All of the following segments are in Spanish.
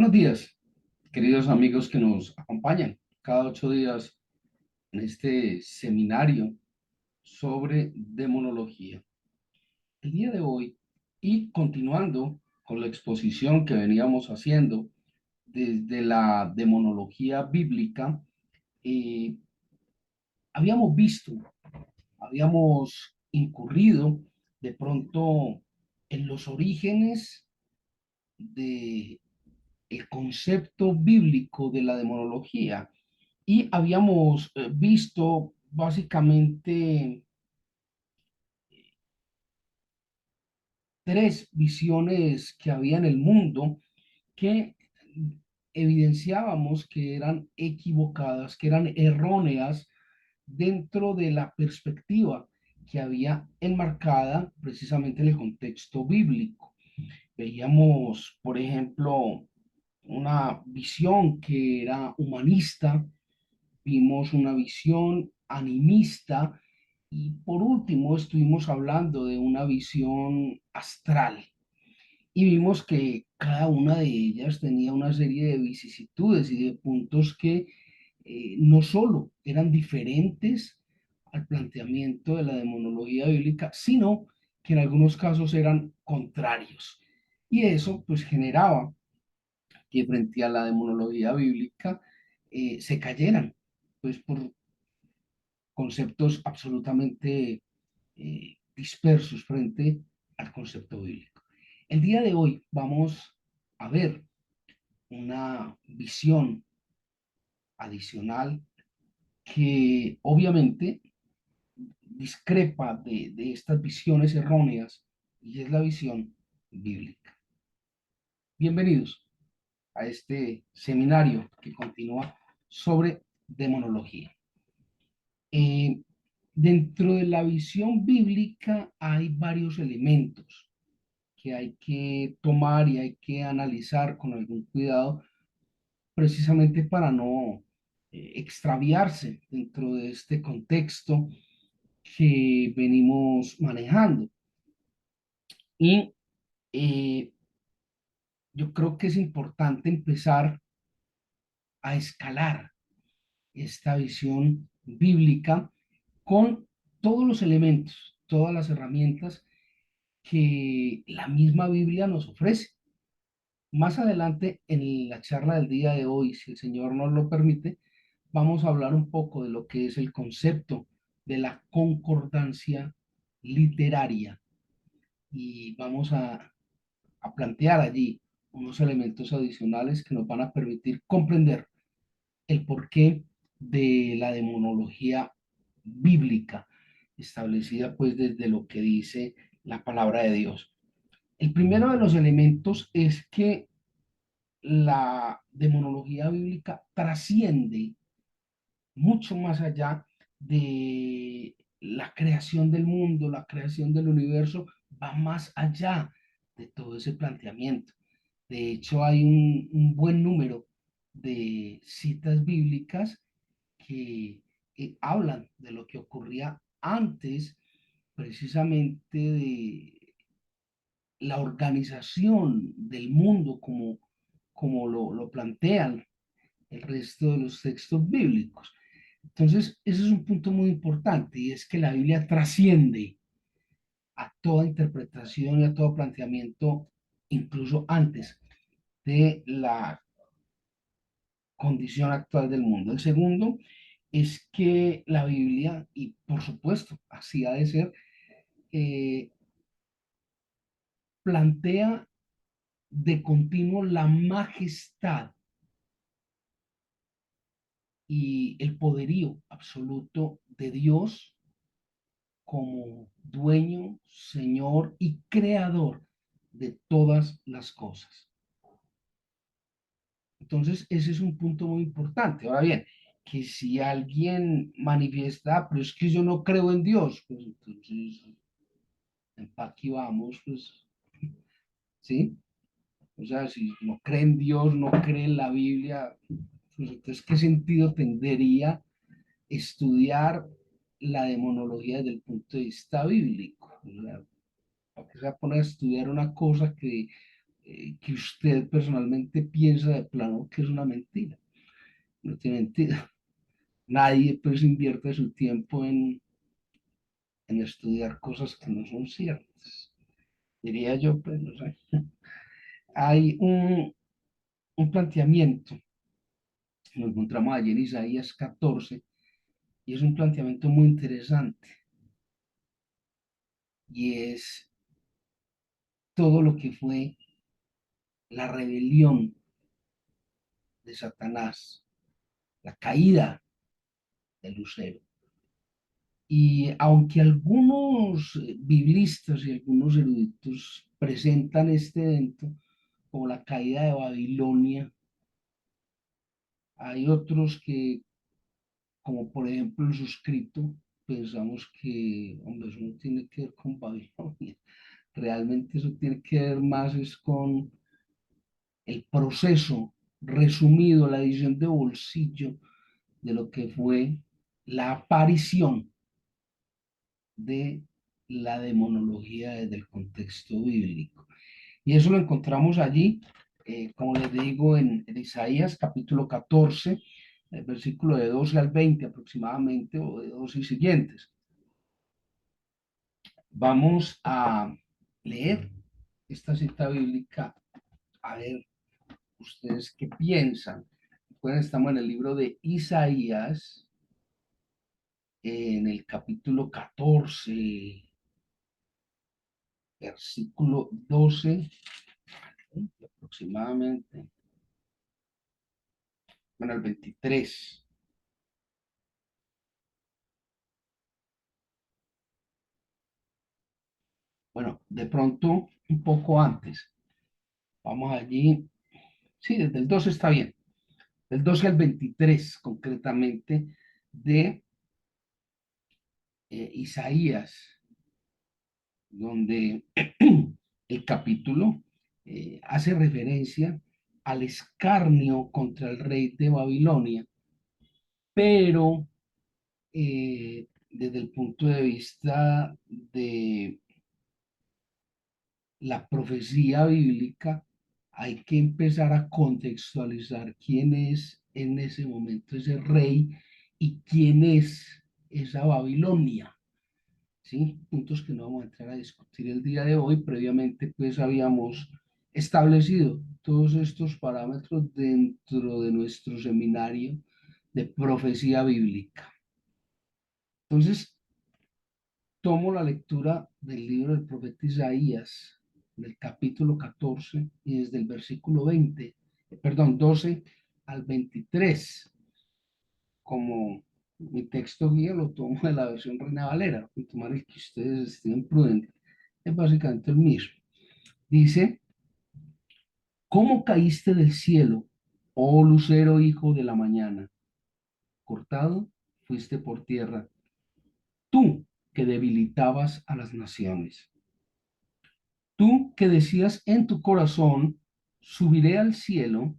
Buenos días, queridos amigos que nos acompañan cada 8 días en este seminario sobre demonología. El día de hoy, y continuando con la exposición que veníamos haciendo desde la demonología bíblica, eh, habíamos visto, habíamos incurrido de pronto en los orígenes de el concepto bíblico de la demonología. Y habíamos visto básicamente tres visiones que había en el mundo que evidenciábamos que eran equivocadas, que eran erróneas dentro de la perspectiva que había enmarcada precisamente en el contexto bíblico. Veíamos, por ejemplo, una visión que era humanista, vimos una visión animista y por último estuvimos hablando de una visión astral y vimos que cada una de ellas tenía una serie de vicisitudes y de puntos que no solo eran diferentes al planteamiento de la demonología bíblica, sino que en algunos casos eran contrarios. Y eso pues generaba que frente a la demonología bíblica se cayeran, pues por conceptos absolutamente dispersos frente al concepto bíblico. El día de hoy vamos a ver una visión adicional que obviamente discrepa de estas visiones erróneas y es la visión bíblica. Bienvenidos a este seminario que continúa sobre demonología. Eh, Dentro de la visión bíblica hay varios elementos que hay que tomar y hay que analizar con algún cuidado, precisamente para no extraviarse dentro de este contexto que venimos manejando. Y eh, yo creo que es importante empezar a escalar esta visión bíblica con todos los elementos, todas las herramientas que la misma Biblia nos ofrece. Más adelante en la charla del día de hoy, si el Señor nos lo permite, vamos a hablar un poco de lo que es el concepto de la concordancia literaria y vamos a plantear allí unos elementos adicionales que nos van a permitir comprender el porqué de la demonología bíblica establecida pues desde lo que dice la palabra de Dios. El primero de los elementos es que la demonología bíblica trasciende mucho más allá de la creación del mundo, la creación del universo, va más allá de todo ese planteamiento. De hecho, hay un buen número de citas bíblicas que hablan de lo que ocurría antes precisamente de la organización del mundo como lo plantean el resto de los textos bíblicos. Entonces, ese es un punto muy importante y es que la Biblia trasciende a toda interpretación y a todo planteamiento, incluso antes de la condición actual del mundo. El segundo es que la Biblia, y por supuesto, así ha de ser, eh, plantea de continuo la majestad y el poderío absoluto de Dios como dueño, señor y creador de todas las cosas. Entonces, ese es un punto muy importante. Ahora bien, que si alguien manifiesta, pero es que yo no creo en Dios, pues entonces, aquí vamos, pues, ¿sí? O sea, si no cree en Dios, no cree en la Biblia, pues entonces, ¿qué sentido tendría estudiar la demonología desde el punto de vista bíblico? O sea, ¿para qué se va a poner a estudiar una cosa que que usted personalmente piensa de plano que es una mentira. No tiene mentira. Nadie pues invierte su tiempo en estudiar cosas que no son ciertas. Diría yo, pues no sé. Hay un planteamiento, lo encontramos allí en Isaías 14, y es un planteamiento muy interesante, y es todo lo que fue la rebelión de Satanás, la caída de Lucero. Y aunque algunos biblistas y algunos eruditos presentan este evento como la caída de Babilonia, hay otros que, como por ejemplo el suscrito, pensamos que, hombre, eso no tiene que ver con Babilonia. Realmente eso tiene que ver más es con el proceso resumido, la edición de bolsillo de lo que fue la aparición de la demonología desde el contexto bíblico. Y eso lo encontramos allí, como les digo, en Isaías capítulo 14, el versículo de 12 al 20 aproximadamente, o de 12 y siguientes. Vamos a leer esta cita bíblica, a ver ustedes qué piensan. Pues estamos en el libro de Isaías, en el capítulo 14, versículo 12, aproximadamente, bueno, el 23. Bueno, de pronto un poco antes. Vamos allí. Sí, desde el 12 está bien. Del 12 al 23, concretamente, de Isaías, donde el capítulo hace referencia al escarnio contra el rey de Babilonia, pero desde el punto de vista de la profecía bíblica, hay que empezar a contextualizar quién es en ese momento ese rey y quién es esa Babilonia. ¿Sí? Puntos que no vamos a entrar a discutir el día de hoy. Previamente, pues habíamos establecido todos estos parámetros dentro de nuestro seminario de profecía bíblica. Entonces, tomo la lectura del libro del profeta Isaías, del capítulo 14 y desde el versículo 20, perdón, 12 al 23, como mi texto guía lo tomo de la versión Reina Valera, y tomar el que ustedes estén prudentes, es básicamente el mismo. Dice, ¿cómo caíste del cielo, oh lucero hijo de la mañana? Cortado fuiste por tierra, tú que debilitabas a las naciones. Tú que decías en tu corazón, subiré al cielo,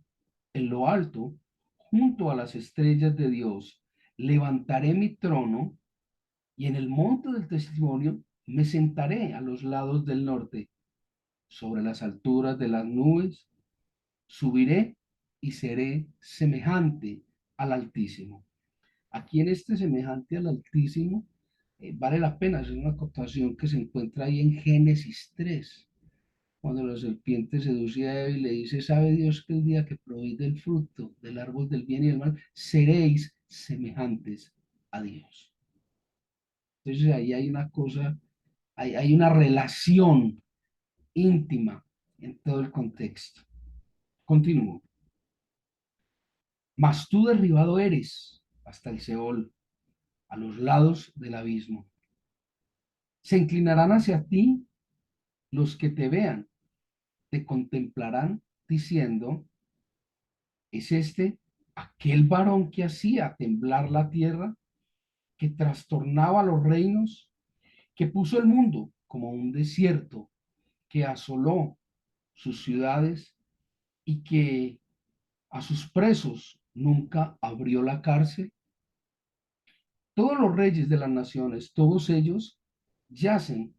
en lo alto, junto a las estrellas de Dios, levantaré mi trono y en el monte del testimonio me sentaré a los lados del norte, sobre las alturas de las nubes, subiré y seré semejante al Altísimo. Aquí en este semejante al Altísimo, vale la pena hacer una acotación que se encuentra ahí en Génesis 3 cuando la serpiente seduce a Eva y le dice, ¿sabe Dios que el día que probéis del fruto del árbol del bien y del mal, seréis semejantes a Dios? Entonces ahí hay una cosa, hay una relación íntima en todo el contexto. Continúo. Mas tú derribado eres hasta el Seol, a los lados del abismo. Se inclinarán hacia ti los que te vean, te contemplarán diciendo, ¿es este aquel varón que hacía temblar la tierra, que trastornaba los reinos, que puso el mundo como un desierto, que asoló sus ciudades y que a sus presos nunca abrió la cárcel? Todos los reyes de las naciones, todos ellos yacen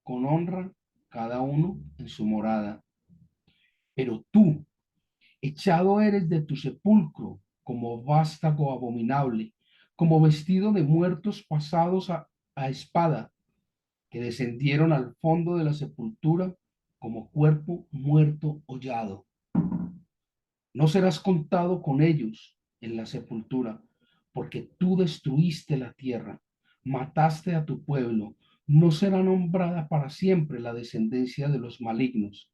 con honra, cada uno en su morada. Pero tú, echado eres de tu sepulcro como vástago abominable, como vestido de muertos pasados a espada, que descendieron al fondo de la sepultura como cuerpo muerto hollado. No serás contado con ellos en la sepultura, porque tú destruiste la tierra, mataste a tu pueblo. No será nombrada para siempre la descendencia de los malignos.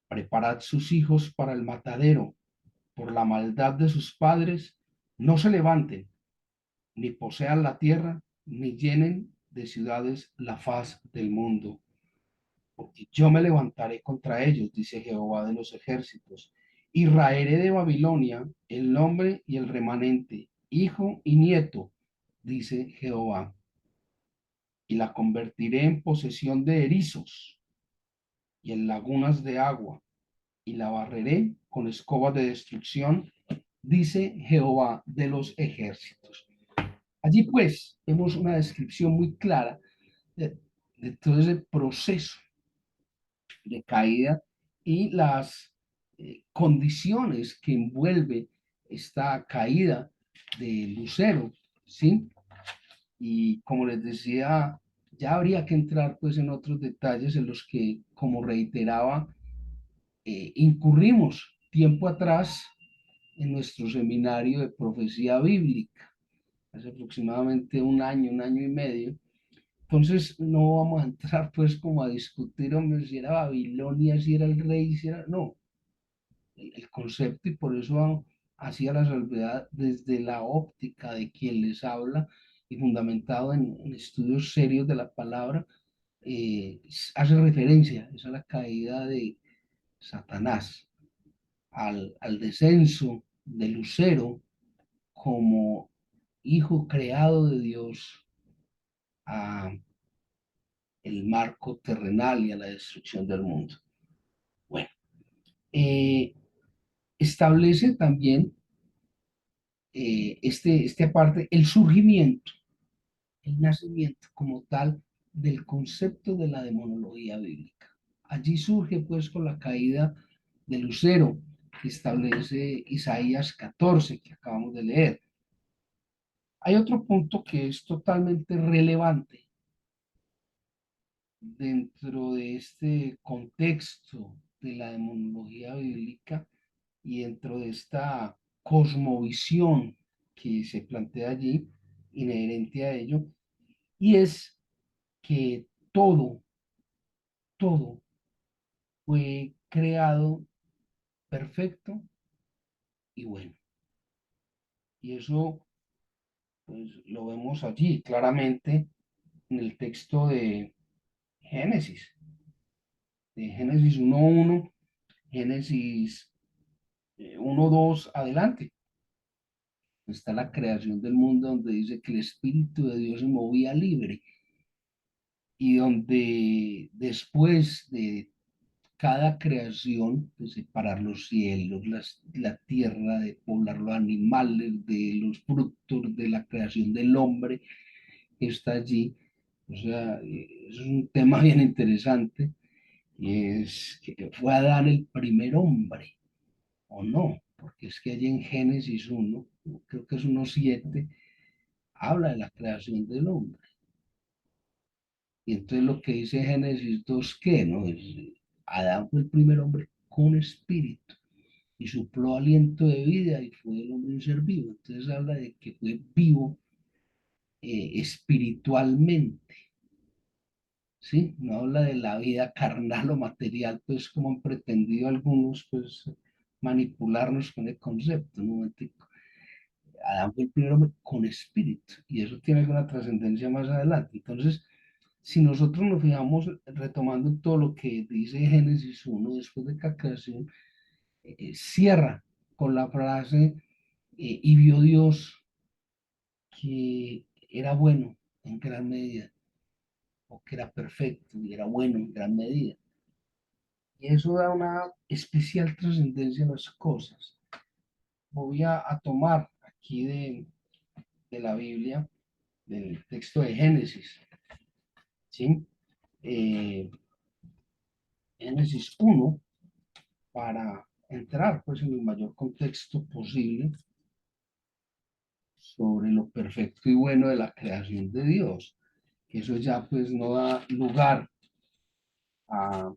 Preparad sus hijos para el matadero, por la maldad de sus padres. No se levanten, ni posean la tierra, ni llenen de ciudades la faz del mundo. Porque yo me levantaré contra ellos, dice Jehová de los ejércitos, y raeré de Babilonia el nombre y el remanente, hijo y nieto, dice Jehová, y la convertiré en posesión de erizos y en lagunas de agua, y la barreré con escobas de destrucción, dice Jehová de los ejércitos. Allí pues vemos una descripción muy clara de todo ese proceso de caída y las condiciones que envuelve esta caída de Lucero, ¿sí? Y como les decía, ya habría que entrar pues en otros detalles en los que, como reiteraba, incurrimos tiempo atrás en nuestro seminario de profecía bíblica, hace aproximadamente un año y medio. Entonces no vamos a entrar pues como a discutir, hombre, si era Babilonia, si era el rey, si era... No, el concepto y por eso hacía la salvedad desde la óptica de quien les habla y fundamentado en estudios serios de la palabra, hace referencia a la caída de Satanás, al descenso de Lucero como hijo creado de Dios a el marco terrenal y a la destrucción del mundo. Bueno, eh, establece también este aparte, el surgimiento, el nacimiento como tal del concepto de la demonología bíblica. Allí surge pues con la caída de Lucero, que establece Isaías 14, que acabamos de leer. Hay otro punto que es totalmente relevante dentro de este contexto de la demonología bíblica y dentro de esta cosmovisión que se plantea allí, inherente a ello, y es que todo fue creado perfecto y bueno. Y eso pues lo vemos allí claramente en el texto de Génesis 1.1, Génesis 1.2 adelante. Está la creación del mundo donde dice que el Espíritu de Dios se movía libre y donde después de cada creación, de separar los cielos, la tierra, de poblar los animales, de los frutos, de la creación del hombre, está allí. O sea, es un tema bien interesante, y es que fue Adán el primer hombre, o no, porque es que allí en Génesis 1, creo que es 1.7, habla de la creación del hombre. Y entonces lo que dice Génesis 2, ¿qué? ¿No? Es, Adán fue el primer hombre con espíritu y sopló aliento de vida y fue el hombre un ser vivo. Entonces habla de que fue vivo espiritualmente, ¿sí? No habla de la vida carnal o material, pues como han pretendido algunos, pues manipularnos con el concepto, ¿no? Adán fue el primer hombre con espíritu y eso tiene alguna trascendencia más adelante. Entonces, si nosotros nos fijamos retomando todo lo que dice Génesis 1 después de la creación, cierra con la frase, y vio Dios que era bueno en gran medida, o que era perfecto y era bueno en gran medida. Y eso da una especial trascendencia a las cosas. Voy a tomar aquí de la Biblia, del texto de Génesis, ¿sí? Eh, Génesis 1, para entrar pues en el mayor contexto posible sobre lo perfecto y bueno de la creación de Dios, que eso ya pues no da lugar a,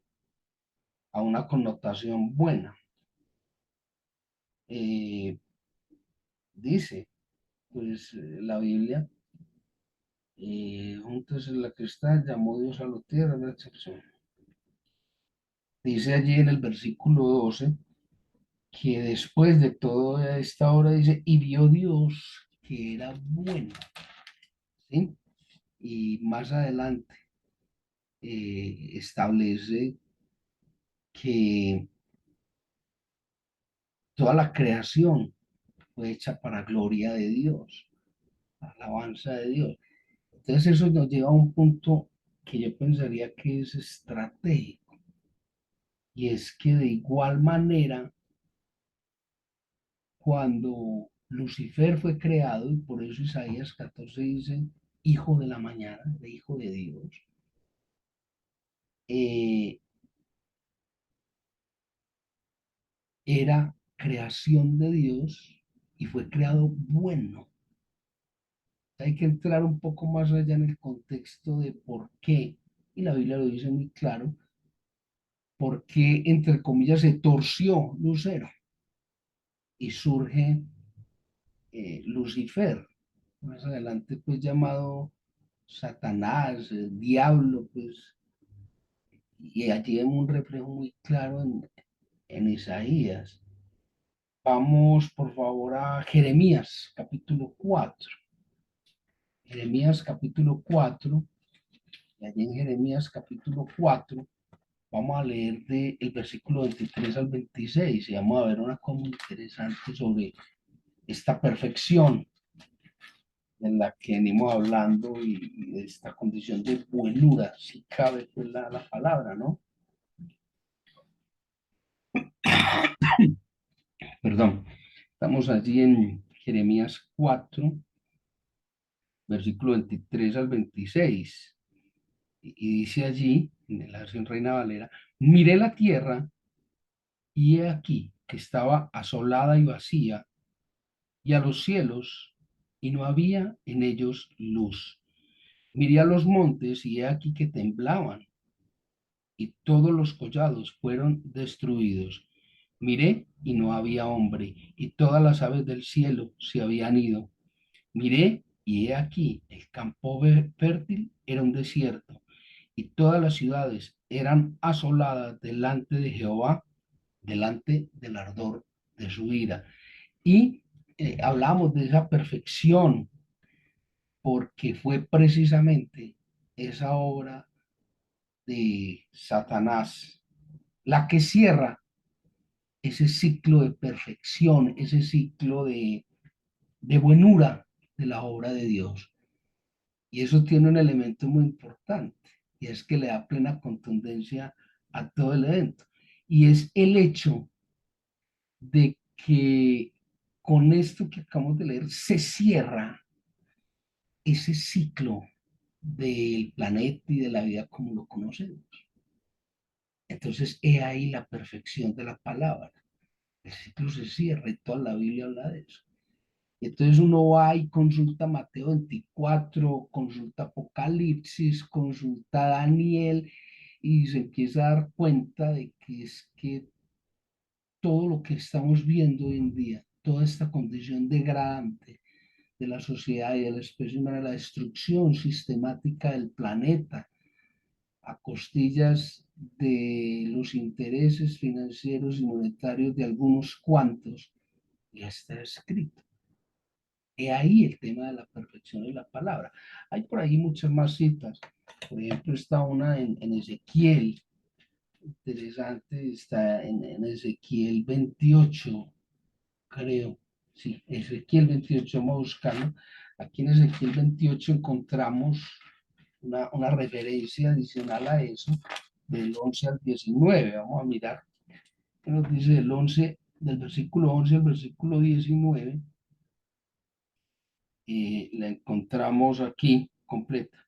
a una connotación buena. Eh, Dice pues la Biblia, juntos en la que está, llamó Dios a la tierra, una excepción. Dice allí en el versículo 12 que después de toda esta hora dice, y vio Dios que era bueno, ¿sí? Y más adelante establece que toda la creación fue hecha para gloria de Dios, alabanza de Dios. Entonces eso nos lleva a un punto que yo pensaría que es estratégico, y es que de igual manera, cuando Lucifer fue creado, y por eso Isaías 14 dice, hijo de la mañana, de hijo de Dios, eh, era creación de Dios y fue creado bueno. Hay que entrar un poco más allá en el contexto de por qué, y la Biblia lo dice muy claro, por qué, entre comillas, se torció Lucero y surge Lucifer, más adelante pues llamado Satanás, el diablo, pues, y allí vemos un reflejo muy claro en Isaías. Vamos por favor a Jeremías capítulo 4. Jeremías capítulo 4, y allí en Jeremías capítulo 4 vamos a leer del versículo 23 al 26 y vamos a ver una cosa muy interesante sobre esta perfección en la que venimos hablando y de esta condición de buenura, si cabe pues la palabra, ¿no? Perdón, estamos allí en Jeremías 4, versículo 23 al 26, y dice allí, en la versión Reina Valera, miré la tierra y he aquí que estaba asolada y vacía, y a los cielos, y no había en ellos luz. Miré a los montes y he aquí que temblaban, y todos los collados fueron destruidos. Miré y no había hombre, y todas las aves del cielo se habían ido. Miré y he aquí el campo fértil era un desierto, y todas las ciudades eran asoladas delante de Jehová, delante del ardor de su ira. Y hablamos de esa perfección porque fue precisamente esa obra de Satanás la que cierra ese ciclo de perfección, ese ciclo de buenura de la obra de Dios. Y eso tiene un elemento muy importante, y es que le da plena contundencia a todo el evento. Y es el hecho de que con esto que acabamos de leer se cierra ese ciclo del planeta y de la vida como lo conocemos. Entonces, he ahí la perfección de la palabra. El ciclo se cierra y toda la Biblia habla de eso. Entonces uno va y consulta Mateo 24, consulta Apocalipsis, consulta Daniel y se empieza a dar cuenta de que es que todo lo que estamos viendo hoy en día, toda esta condición degradante de la sociedad y de la especie humana, la destrucción sistemática del planeta a costillas de los intereses financieros y monetarios de algunos cuantos, ya está escrito. He ahí el tema de la perfección de la palabra. Hay por ahí muchas más citas. Por ejemplo, está una en Ezequiel, interesante, está en Ezequiel 28, creo. Sí, Ezequiel 28, vamos a buscarlo. Aquí en Ezequiel 28 encontramos una referencia adicional a eso, del 11 al 19. Vamos a mirar qué nos dice del 11, del versículo 11 al versículo 19. La encontramos aquí completa.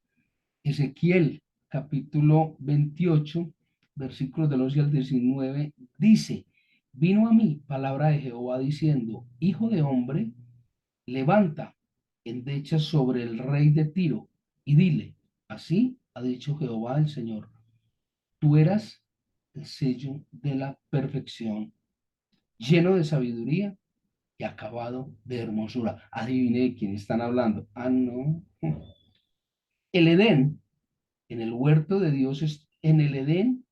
Ezequiel, capítulo 28, versículos del 11 al 19, dice, Vino a mí palabra de Jehová diciendo, hijo de hombre, levanta, endecha sobre el rey de Tiro y dile, así ha dicho Jehová el Señor, tú eras el sello de la perfección, lleno de sabiduría y acabado de hermosura. Adivine de quién están hablando. Ah, no. El Edén, en el huerto de Dios, en el Edén,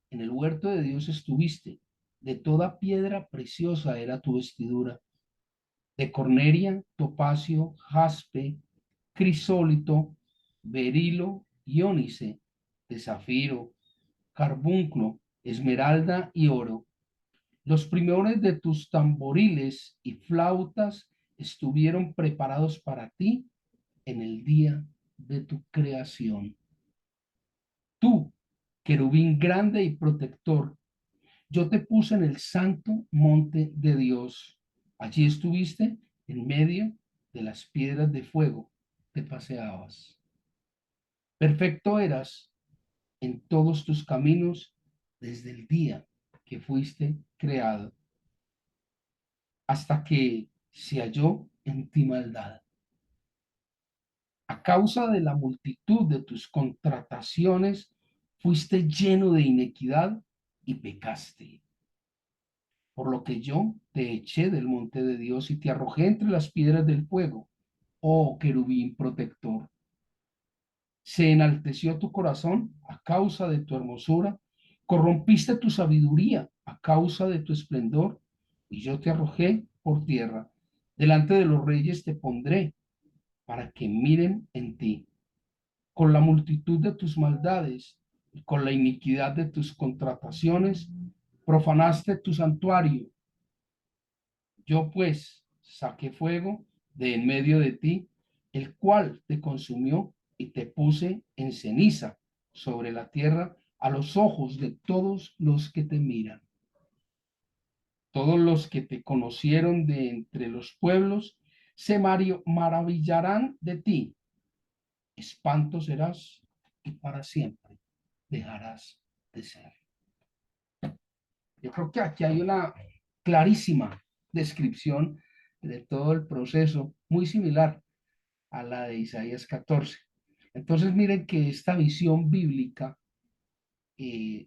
en el huerto de Dios estuviste. De toda piedra preciosa era tu vestidura, de cornelia, topacio, jaspe, crisólito, berilo y ónice, de zafiro, carbunclo, esmeralda y oro. Los primores de tus tamboriles y flautas estuvieron preparados para ti en el día de tu creación. Tú, querubín grande y protector, yo te puse en el santo monte de Dios. Allí estuviste en medio de las piedras de fuego, te paseabas. Perfecto eras en todos tus caminos desde el día que fuiste creado hasta que se halló en ti maldad. A causa de la multitud de tus contrataciones, fuiste lleno de inequidad y pecaste. Por lo que yo te eché del monte de Dios y te arrojé entre las piedras del fuego, oh querubín protector. Se enalteció tu corazón a causa de tu hermosura, corrompiste tu sabiduría a causa de tu esplendor, y yo te arrojé por tierra. Delante de los reyes te pondré para que miren en ti. Con la multitud de tus maldades y con la iniquidad de tus contrataciones, profanaste tu santuario. Yo pues saqué fuego de en medio de ti, el cual te consumió y te puse en ceniza sobre la tierra a los ojos de todos los que te miran. Todos los que te conocieron de entre los pueblos se maravillarán de ti. Espanto serás y para siempre dejarás de ser. Yo creo que aquí hay una clarísima descripción de todo el proceso, muy similar a la de Isaías 14. Entonces, miren que esta visión bíblica,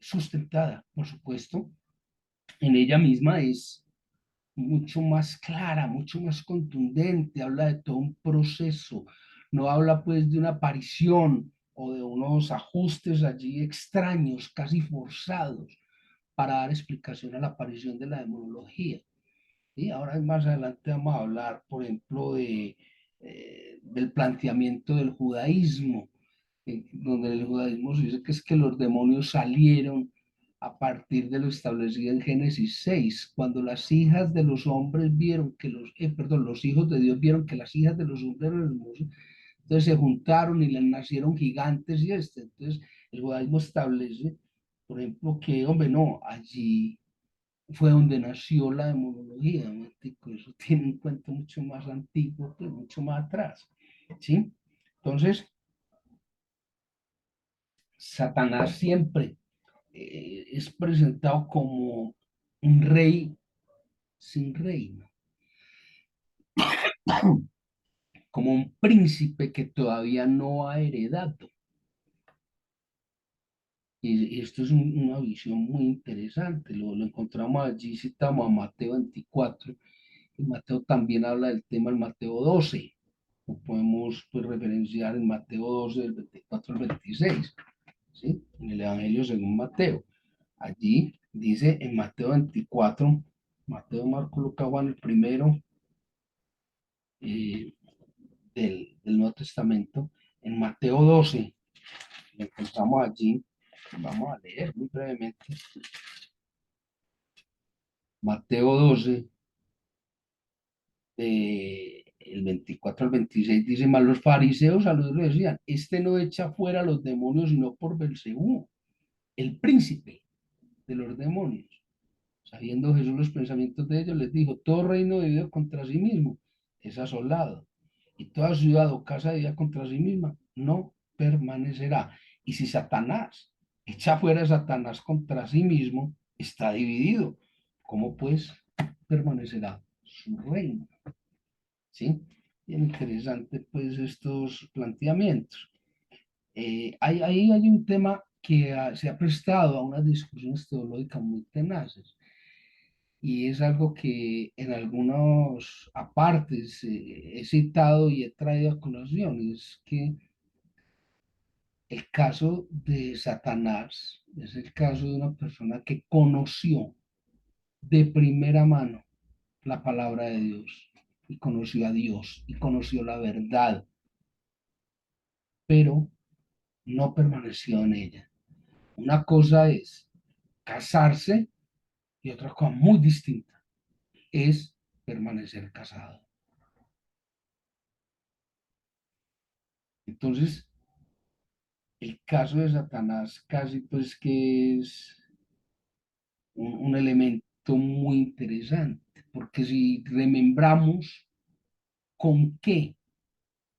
sustentada, por supuesto, en ella misma es mucho más clara, mucho más contundente, habla de todo un proceso, no habla pues de una aparición o de unos ajustes allí extraños, casi forzados, para dar explicación a la aparición de la demonología. Y ahora más adelante vamos a hablar, por ejemplo, del planteamiento del judaísmo, donde el judaísmo se dice que es que los demonios salieron a partir de lo establecido en Génesis 6, cuando las hijas de los hombres vieron que los hijos de Dios vieron que las hijas de los hombres eran hermosas, entonces se juntaron y les nacieron gigantes y entonces el judaísmo establece, por ejemplo, que, hombre, no, allí fue donde nació la demonología, ¿no? Eso tiene un cuento mucho más antiguo, pues mucho más atrás, ¿sí? Entonces, Satanás siempre es presentado como un rey sin reino, como un príncipe que todavía no ha heredado. Y esto es una visión muy interesante, lo encontramos allí, citamos a Mateo 24, y Mateo también habla del tema en Mateo 12, lo podemos pues, referenciar en Mateo 12, del 24 al 26, ¿sí? En el Evangelio según Mateo. Allí dice en Mateo 24, Mateo, Marco, Lucas, Juan, el primero eh, del Nuevo Testamento, en Mateo 12, lo encontramos allí, vamos a leer muy brevemente, Mateo 12, el 24 al 26 dice, mas los fariseos a los le decían, este no echa fuera a los demonios sino por Belcebú, el príncipe de los demonios. Sabiendo Jesús los pensamientos de ellos, les dijo, todo reino dividido contra sí mismo es asolado, y toda ciudad o casa dividida contra sí misma no permanecerá. Y si Satanás echa fuera a Satanás contra sí mismo, está dividido. ¿Cómo pues permanecerá su reino? ¿Sí? Bien interesante pues estos planteamientos. Ahí hay un tema que se ha prestado a unas discusiones teológicas muy tenaces y es algo que en algunos apartes he citado y he traído a colación, y es que el caso de Satanás es el caso de una persona que conoció de primera mano la palabra de Dios y conoció a Dios y conoció la verdad, pero no permaneció en ella. Una cosa es casarse y otra cosa muy distinta es permanecer casado. Entonces, el caso de Satanás casi pues que es un elemento muy interesante, porque si remembramos con qué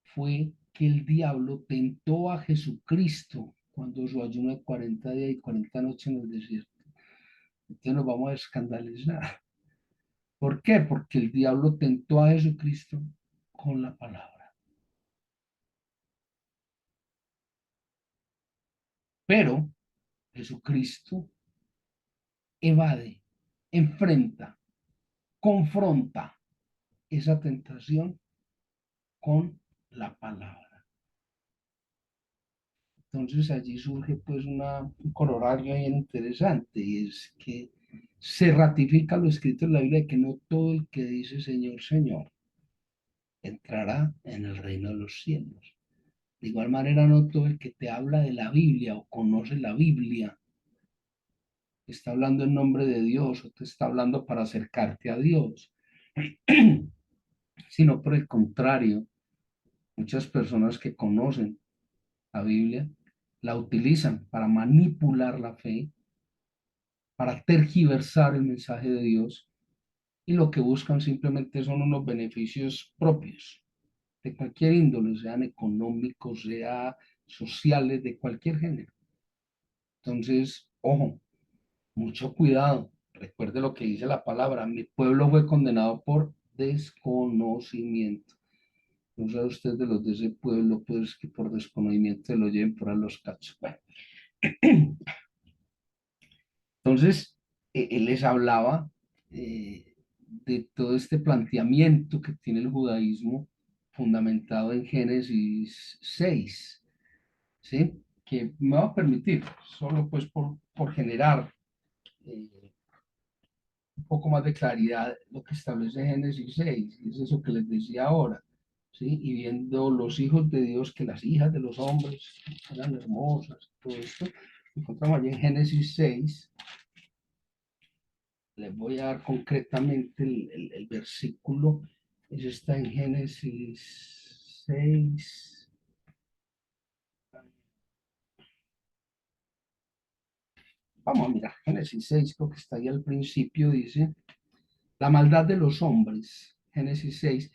fue que el diablo tentó a Jesucristo cuando su ayuno de 40 días y 40 noches en el desierto, entonces nos vamos a escandalizar. ¿Por qué? Porque el diablo tentó a Jesucristo con la palabra. Pero Jesucristo evade, enfrenta, confronta esa tentación con la palabra. Entonces allí surge pues un corolario bien interesante y es que se ratifica lo escrito en la Biblia de que no todo el que dice Señor, Señor entrará en el reino de los cielos. De igual manera, no todo el que te habla de la Biblia o conoce la Biblia está hablando en nombre de Dios o te está hablando para acercarte a Dios, sino por el contrario, muchas personas que conocen la Biblia la utilizan para manipular la fe, para tergiversar el mensaje de Dios y lo que buscan simplemente son unos beneficios propios de cualquier índole, sean económicos, sea sociales, de cualquier género. Entonces, ojo, mucho cuidado. Recuerde lo que dice la palabra. Mi pueblo fue condenado por desconocimiento. No sabe usted de los de ese pueblo, pues que por desconocimiento se lo lleven por a los cachos. Bueno, entonces, él les hablaba de todo este planteamiento que tiene el judaísmo fundamentado en Génesis 6, ¿sí? Que me va a permitir, solo pues por generar un poco más de claridad lo que establece Génesis 6, y es eso que les decía ahora, ¿sí? Y viendo los hijos de Dios, que las hijas de los hombres eran hermosas, todo esto, encontramos allí en Génesis 6, les voy a dar concretamente el versículo, eso está en Génesis 6, vamos a mirar, Génesis 6, creo que está ahí al principio, dice, la maldad de los hombres, Génesis 6.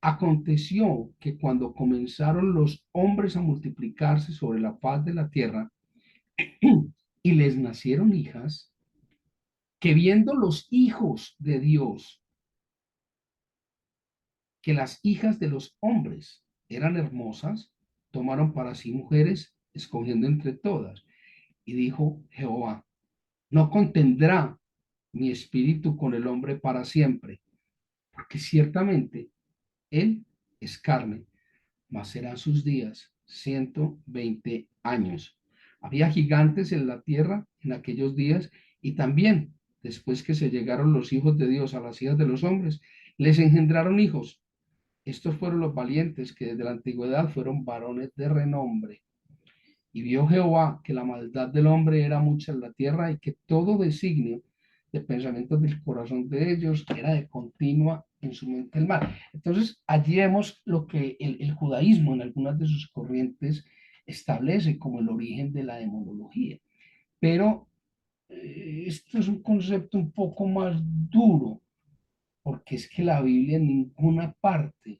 Aconteció que cuando comenzaron los hombres a multiplicarse sobre la faz de la tierra y les nacieron hijas, que viendo los hijos de Dios, que las hijas de los hombres eran hermosas, tomaron para sí mujeres, escogiendo entre todas. Y dijo Jehová, no contendrá mi espíritu con el hombre para siempre, porque ciertamente él es carne, mas serán sus días 120 años. Había gigantes en la tierra en aquellos días y también después que se llegaron los hijos de Dios a las hijas de los hombres, les engendraron hijos. Estos fueron los valientes que desde la antigüedad fueron varones de renombre. Y vio Jehová que la maldad del hombre era mucha en la tierra y que todo designio de pensamientos del corazón de ellos era de continua en su mente el mal. Entonces, allí vemos lo que el judaísmo en algunas de sus corrientes establece como el origen de la demonología. Pero esto es un concepto un poco más duro, porque es que la Biblia en ninguna parte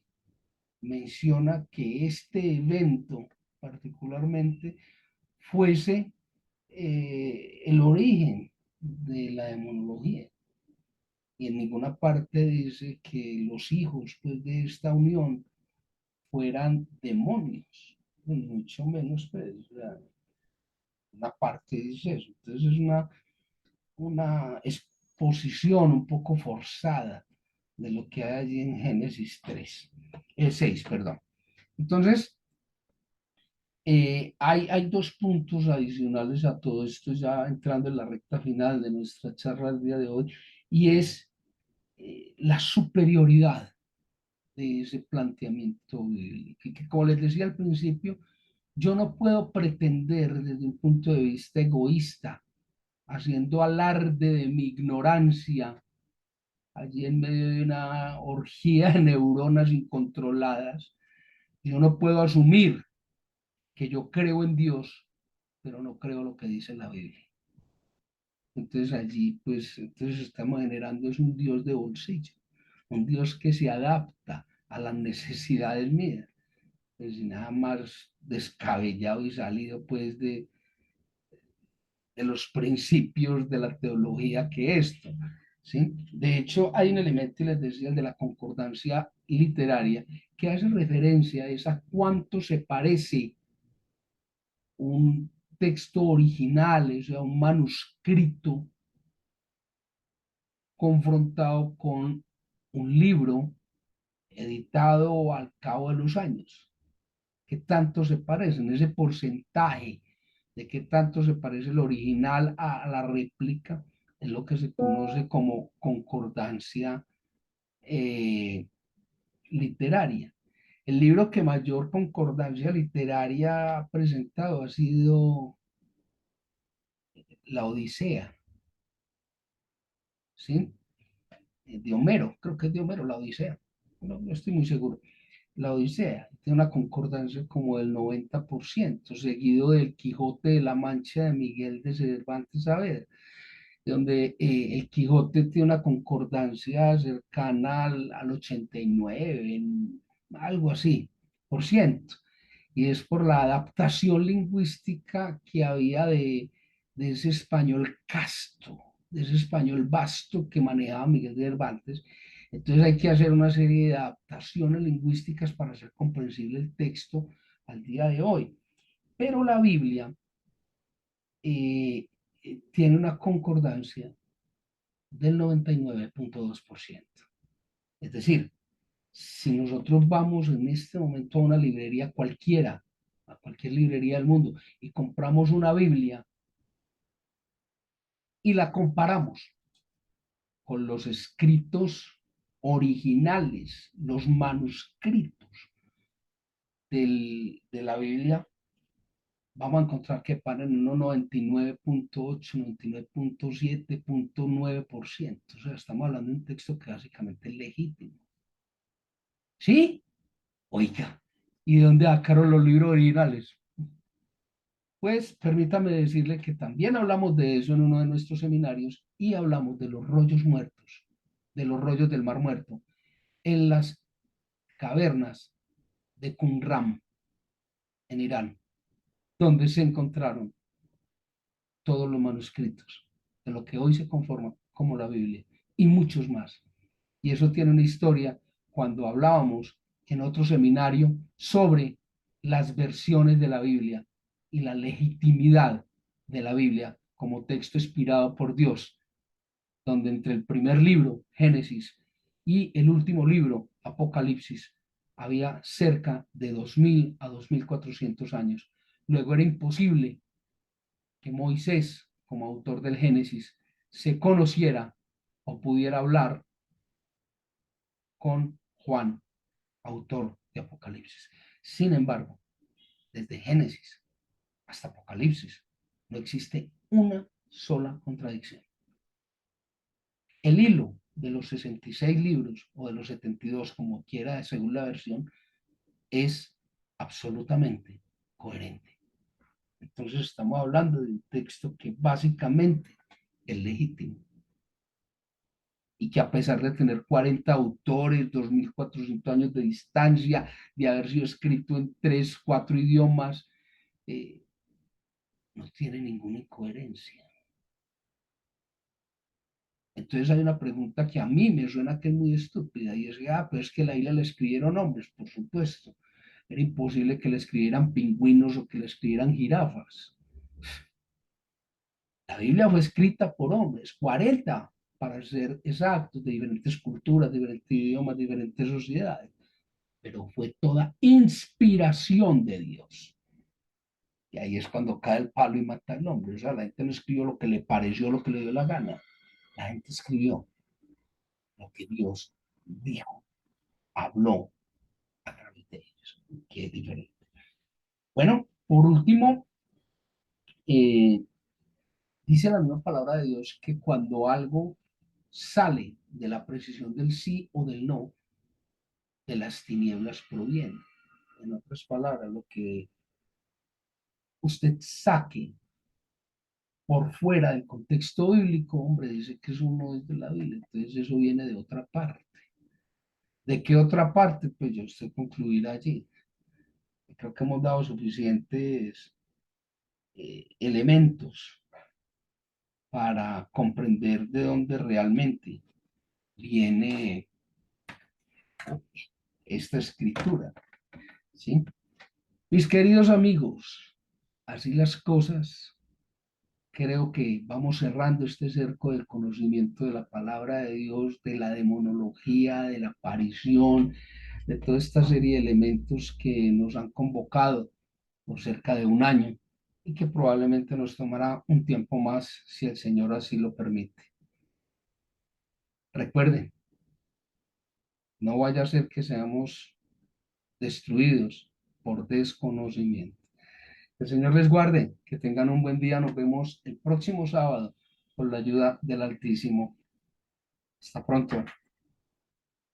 menciona que este evento particularmente fuese el origen de la demonología. y en ninguna parte dice que los hijos pues, de esta unión fueran demonios, ni mucho menos, pues, o sea, una parte dice eso. Entonces es una exposición un poco forzada de lo que hay allí en Génesis 3, 6, perdón. Entonces, hay dos puntos adicionales a todo esto, ya entrando en la recta final de nuestra charla del día de hoy, y es la superioridad de ese planteamiento que, como les decía al principio, yo no puedo pretender desde un punto de vista egoísta, haciendo alarde de mi ignorancia, allí en medio de una orgía de neuronas incontroladas, yo no puedo asumir que yo creo en Dios, pero no creo lo que dice la Biblia. Entonces allí, pues, entonces estamos generando es un Dios de bolsillo, un Dios que se adapta a las necesidades mías, pues nada más descabellado y salido, pues, de los principios de la teología que esto, ¿sí? De hecho, hay un elemento, y les decía, el de la concordancia literaria, que hace referencia a esa cuánto se parece un texto original, o sea, un manuscrito confrontado con un libro editado al cabo de los años. ¿Qué tanto se parecen? Ese porcentaje de qué tanto se parece el original a la réplica es lo que se conoce como concordancia eh, literaria. El libro que mayor concordancia literaria ha presentado ha sido La Odisea, ¿sí? De Homero, creo que es de Homero, La Odisea. No estoy muy seguro. La Odisea tiene una concordancia como del 90%, seguido del Quijote de la Mancha de Miguel de Cervantes Saavedra, donde el Quijote tiene una concordancia cercana al 89, algo así, por ciento. Y es por la adaptación lingüística que había de ese español casto, de ese español vasto que manejaba Miguel de Cervantes. Entonces hay que hacer una serie de adaptaciones lingüísticas para hacer comprensible el texto al día de hoy. Pero la Biblia eh, tiene una concordancia del 99.2%. Es decir, si nosotros vamos en este momento a una librería cualquiera, a cualquier librería del mundo, y compramos una Biblia y la comparamos con los escritos originales, los manuscritos de la Biblia, vamos a encontrar que paran en un 99.8, 99.7.9%. O sea, estamos hablando de un texto que básicamente es legítimo. ¿Sí? Oiga, ¿y de dónde sacaron los libros originales? Pues permítame decirle que también hablamos de eso en uno de nuestros seminarios y hablamos de los rollos muertos, de los rollos del Mar Muerto, en las cavernas de Qumran, en Irán, donde se encontraron todos los manuscritos de lo que hoy se conforma como la Biblia y muchos más. Y eso tiene una historia cuando hablábamos en otro seminario sobre las versiones de la Biblia y la legitimidad de la Biblia como texto inspirado por Dios, donde entre el primer libro, Génesis, y el último libro, Apocalipsis, había cerca de 2000 a 2400 años. Luego era imposible que Moisés, como autor del Génesis, se conociera o pudiera hablar con Juan, autor de Apocalipsis. Sin embargo, desde Génesis hasta Apocalipsis no existe una sola contradicción. El hilo de los 66 libros o de los 72, como quiera, según la versión, es absolutamente coherente. Entonces estamos hablando de un texto que básicamente es legítimo y que a pesar de tener 40 autores, 2.400 años de distancia, de haber sido escrito en 3, 4 idiomas, eh, no tiene ninguna incoherencia. Entonces hay una pregunta que a mí me suena que es muy estúpida y es que, pero es que la Biblia le escribieron hombres, por supuesto. Era imposible que le escribieran pingüinos o que le escribieran jirafas. La Biblia fue escrita por hombres, 40 para ser exactos, de diferentes culturas, diferentes idiomas, diferentes sociedades, pero fue toda inspiración de Dios. Y ahí es cuando cae el palo y mata al hombre. O sea, la gente no escribió lo que le pareció, lo que le dio la gana. La gente escribió lo que Dios dijo, habló a través de ellos, que es diferente. Bueno, por último, eh, dice la misma palabra de Dios que cuando algo sale de la precisión del sí o del no, de las tinieblas proviene. En otras palabras, lo que usted saque por fuera del contexto bíblico, hombre, dice que eso no es de la Biblia, entonces eso viene de otra parte. ¿De qué otra parte? Pues yo usted concluir allí. Creo que hemos dado suficientes elementos para comprender de dónde realmente viene esta escritura, ¿sí? Mis queridos amigos, así las cosas, creo que vamos cerrando este cerco del conocimiento de la palabra de Dios, de la demonología, de la aparición, de toda esta serie de elementos que nos han convocado por cerca de un año y que probablemente nos tomará un tiempo más si el Señor así lo permite. Recuerden, no vaya a ser que seamos destruidos por desconocimiento. Que el Señor les guarde, que tengan un buen día. Nos vemos el próximo sábado por la ayuda del Altísimo. Hasta pronto.